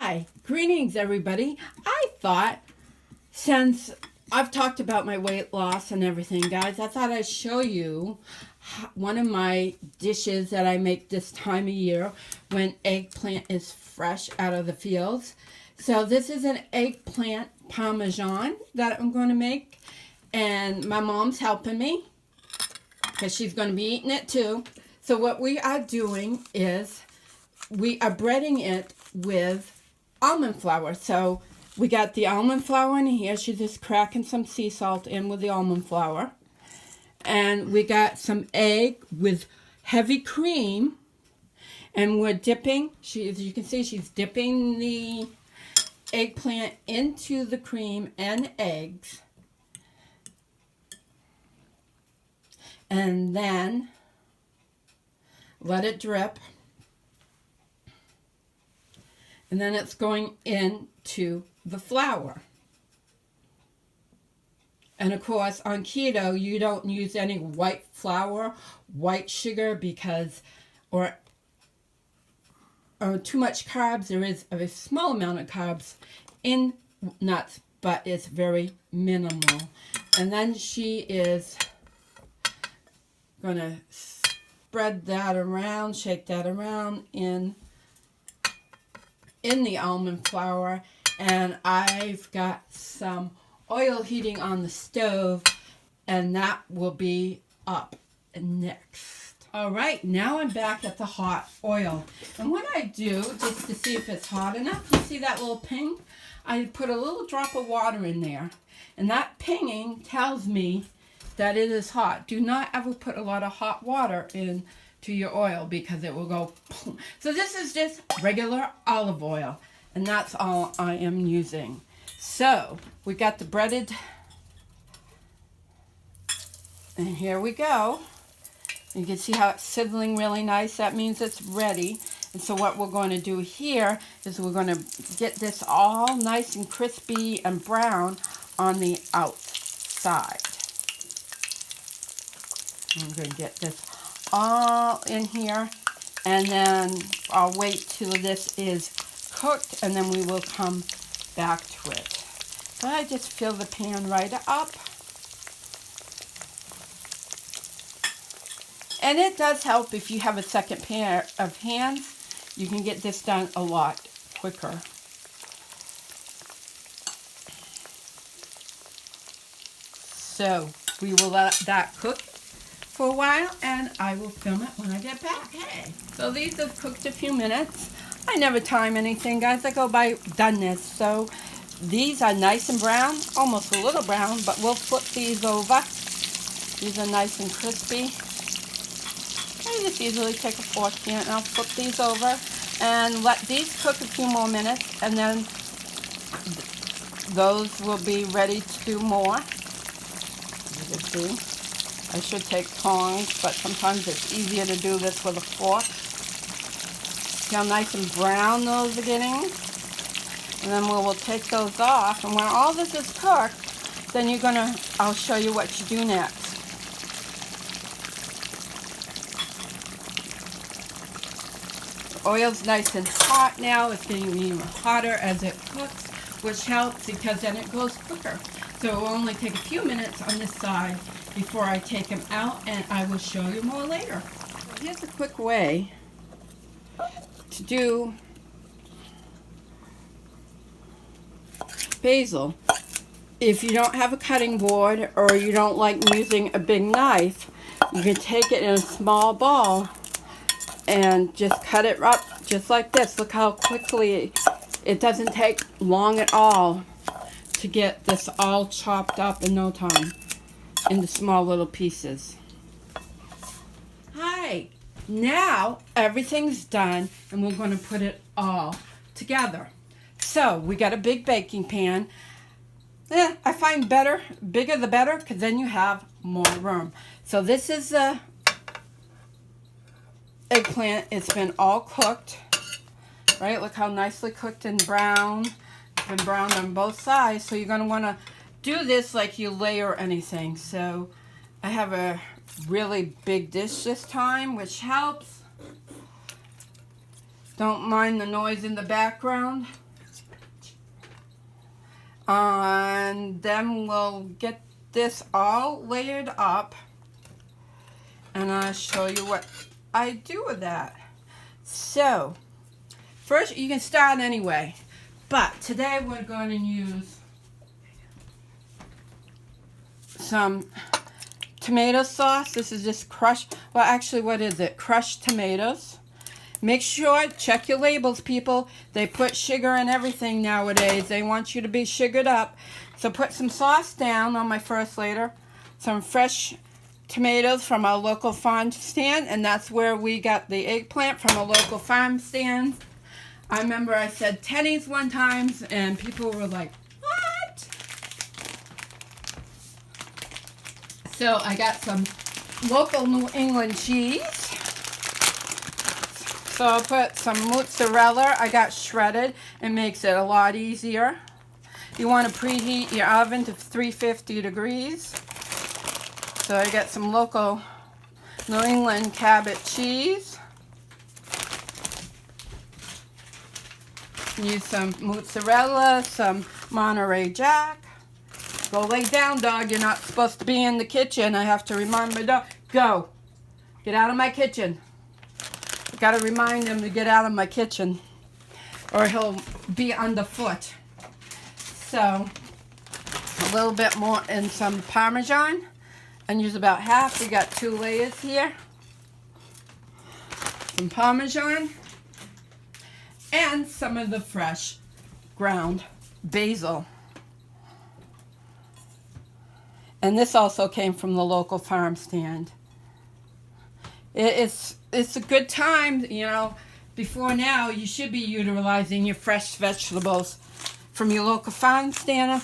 Hi, greetings everybody. I thought, since I've talked about my weight loss and everything, guys, I thought I'd show you one of my dishes that I make this time of year when eggplant is fresh out of the fields. So this is an eggplant Parmesan that I'm going to make, and my mom's helping me because she's going to be eating it too. So what we are doing is we are breading it with almond flour. So we got the almond flour in here. She's just cracking some sea salt in with the almond flour. And we got some egg with heavy cream. And we're dipping, as you can see, she's dipping the eggplant into the cream and eggs. And then let it drip. And then it's going into the flour. And of course, on keto, you don't use any white flour, white sugar, because, or too much carbs. There is a small amount of carbs in nuts, but it's very minimal. And then she is going to spread that around, shake that around in the almond flour, and I've got some oil heating on the stove, and that will be up next. All right, now I'm back at the hot oil, and what I do, just to see if it's hot enough, you see that little ping? I put a little drop of water in there, and that pinging tells me that it is hot. Do not ever put a lot of hot water in to your oil, because it will go boom. So this is just regular olive oil, and that's all I am using. So we got the breaded, and here we go. You can see how it's sizzling really nice. That means it's ready. And so what we're going to do here is we're going to get this all nice and crispy and brown on the outside. I'm going to get this all in here, and then I'll wait till this is cooked, and then we will come back to it. So I just fill the pan right up, and it does help if you have a second pair of hands. You can get this done a lot quicker. So we will let that cook for a while, and I will film it when I get back. Okay, so these have cooked a few minutes. I never time anything, guys. I go by doneness. So these are nice and brown, almost a little brown, but we'll flip these over. These are nice and crispy. I just easily take a fork here, and I'll flip these over and let these cook a few more minutes, and then those will be ready to do more. You can see. I should take tongs, but sometimes it's easier to do this with a fork. See how nice and brown those are getting? And then we'll take those off, and when all this is cooked, then I'll show you what you do next. The oil's nice and hot now. It's getting even hotter as it cooks, which helps because then it goes quicker. So it will only take a few minutes on this side before I take them out, and I will show you more later. Here's a quick way to do basil. If you don't have a cutting board, or you don't like using a big knife, you can take it in a small ball and just cut it up just like this. Look how quickly it doesn't take long at all to get this all chopped up in no time into small little pieces. Hi, now everything's done, and we're going to put it all together. So we got a big baking pan. I find bigger the better, because then you have more room. So this is the eggplant. It's been all cooked, right? Look how nicely cooked and brown. It's been browned on both sides. So you're going to want to do this like you layer anything. So I have a really big dish this time, which helps. Don't mind the noise in the background. And then we'll get this all layered up, and I'll show you what I do with that. So first, you can start anyway, but today we're going to use some tomato sauce. This is just crushed, well actually what is it? Crushed tomatoes. Make sure, check your labels, people. They put sugar in everything nowadays. They want you to be sugared up. So put some sauce down on my first layer. Some fresh tomatoes from our local farm stand, and that's where we got the eggplant, from a local farm stand. I remember I said tennies one time, and people were like, what? So I got some local New England cheese. So I'll put some mozzarella. I got shredded. It makes it a lot easier. You want to preheat your oven to 350 degrees. So I got some local New England Cabot cheese. Use some mozzarella, some Monterey Jack. Go lay down, dog. You're not supposed to be in the kitchen. I have to remind my dog. Go. Get out of my kitchen. Got to remind him to get out of my kitchen, or he'll be underfoot. So a little bit more and some Parmesan, and use about half. We got 2 layers here. Some Parmesan and some of the fresh ground basil. And this also came from the local farm stand. It's a good time, you know. Before now, you should be utilizing your fresh vegetables from your local farm stand.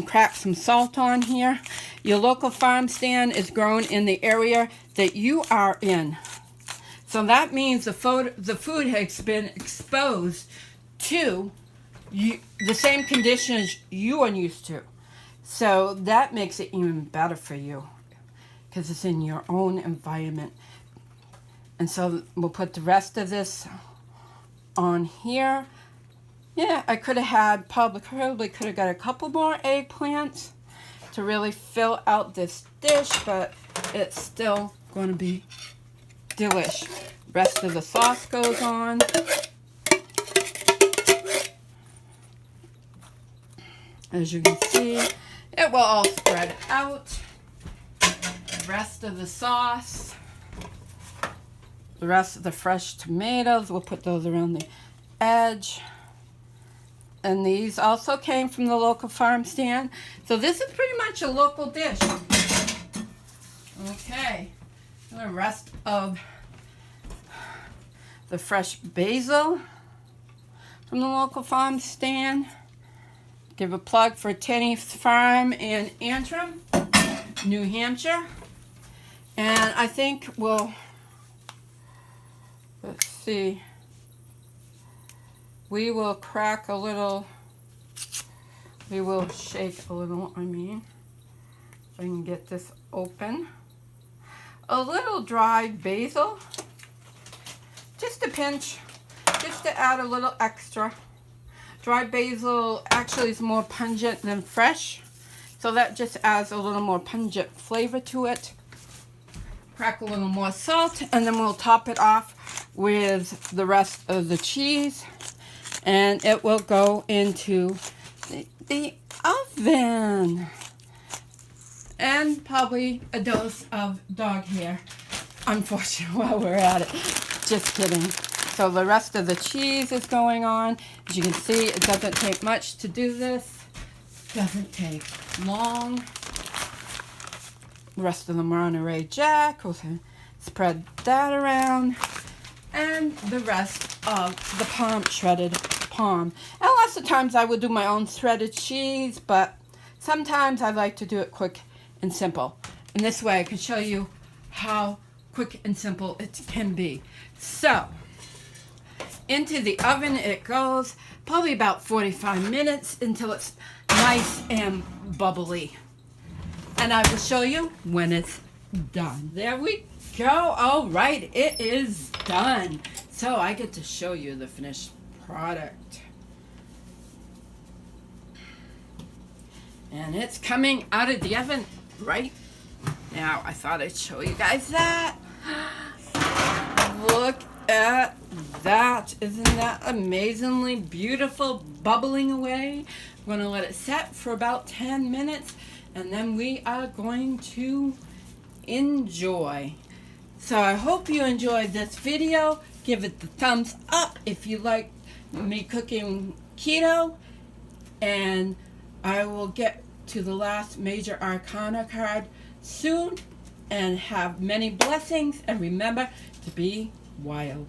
Crack some salt on here. Your local farm stand is grown in the area that you are in. So that means the food has been exposed to the same conditions you are used to. So that makes it even better for you, because it's in your own environment. And so we'll put the rest of this on here. Yeah, I could have had, probably could have got a couple more eggplants to really fill out this dish, but it's still going to be delish. Rest of the sauce goes on. As you can see, it will all spread out. Rest of the sauce. The rest of the fresh tomatoes, we'll put those around the edge. And these also came from the local farm stand. So this is pretty much a local dish. Okay. The rest of the fresh basil from the local farm stand. Give a plug for Tenny's Farm in Antrim, New Hampshire. And I think we'll... Let's see. We will crack a little. We will shake a little, I mean. If I can get this open. A little dried basil. Just a pinch. Just to add a little extra. Dried basil actually is more pungent than fresh. So that just adds a little more pungent flavor to it. Crack a little more salt, and then we'll top it off with the rest of the cheese, and it will go into the oven. And probably a dose of dog hair, unfortunately, while we're at it. Just kidding. So the rest of the cheese is going on. As you can see, it doesn't take much to do this. Doesn't take long. The rest of the Monterey Jack, we'll spread that around, and the rest of the shredded palm. And lots of times I would do my own shredded cheese, but sometimes I like to do it quick and simple. And this way I can show you how quick and simple it can be. So, into the oven it goes, probably about 45 minutes until it's nice and bubbly. And I will show you when it's done. There we go. All right, it is done. So I get to show you the finished product. And it's coming out of the oven right now. I thought I'd show you guys that. Look at that. Isn't that amazingly beautiful? Bubbling away. I'm going to let it set for about 10 minutes. And then we are going to enjoy. So I hope you enjoyed this video. Give it the thumbs up if you like me cooking keto. And I will get to the last major arcana card soon. And have many blessings. And remember to be wild.